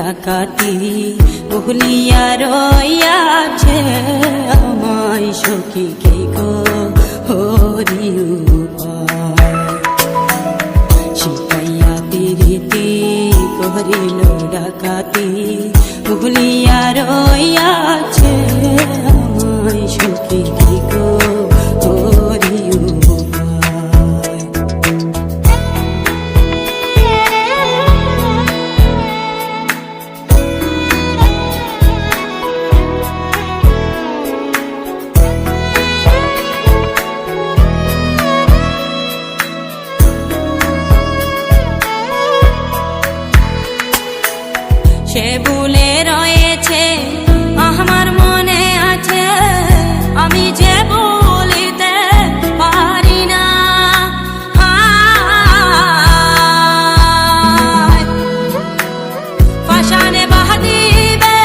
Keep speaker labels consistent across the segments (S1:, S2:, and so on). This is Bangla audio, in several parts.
S1: ডাকাতি ভুলিয়া রইয়াছে আমায় সখী কে গো হরি শিখাইয়া প্রীতি করিল ডাকাতি ভুলিয়া রইয়াছে আমায় সখী কে গো হরি সে ভুলে রয়েছে আমার মনে আছে আমি যে বলিতে পারি না পাষাণে বাঁধিবে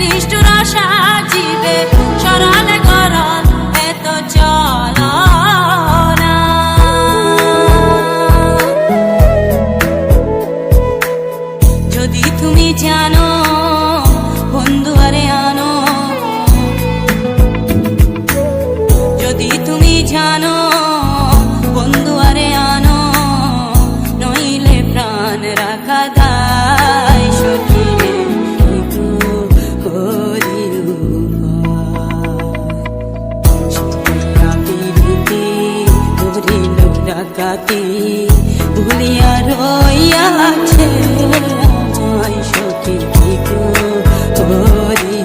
S1: নিষ্ঠুর সাজিবে সরলে গরল এত চল যদি তুমি জানো বন্ধু আরে আনো যদি তুমি জানো বন্ধু আরে আনো নইলে প্রাণ রাখা দায় সখী রে হরি করিল ডাকাতি ভুলিয়া রইয়াছে সখী গো হরি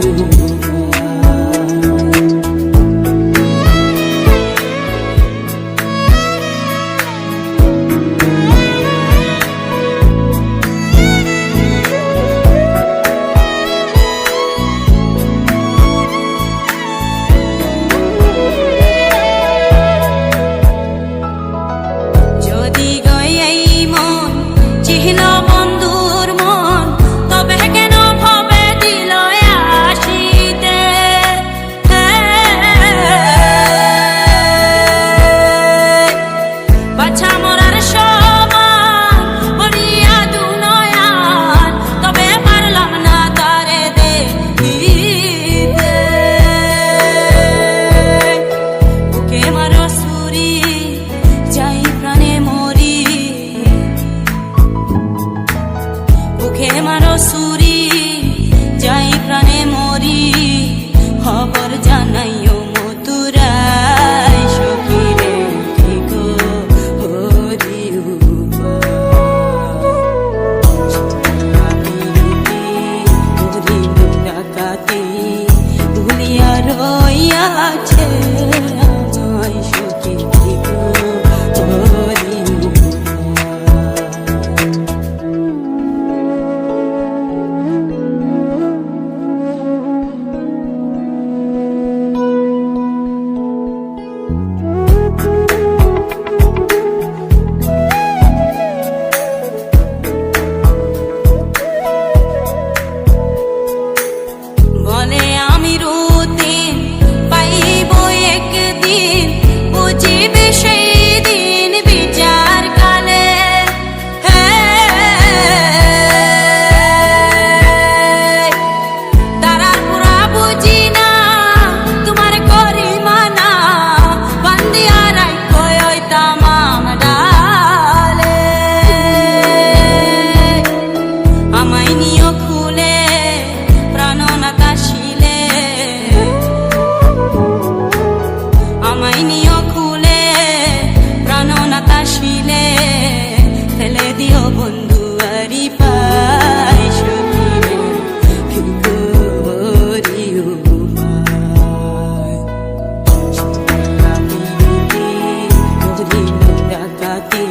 S1: যদি গই এই মন চিহ্ন বন্ধুর মন তবে কেন ভাবে দিল আসিতে বাছা মরার সমান বলিয়া দুনয়ান তবে পারলাম না তারে দেখিতে বুকে মারো সুরি যাই প্রাণে মরি বুকে মারো সুরি যাই প্রাণে মরি খবর জানাইও মথুরায় সখী রে গো হরি করিল ডাকাতি ভুলিয়া রইয়াছে আমায় সখী গো হরি বলে আমি রুদিন পাইব একদিন বুঝিবে সেই দিন বিচার কালে তারার পুরা বুঝি না তোমার করি মানা বান্দিয়া রাখো ওই তামাম ডালে আমায় নিও খুলে প্রাণনাতা শিলে আমায় নিও খুলে প্রাণনাতা শিলে ফেলে দিও বন্ধু আরি পাই সখী রে গো হরি করিল ডাকাতি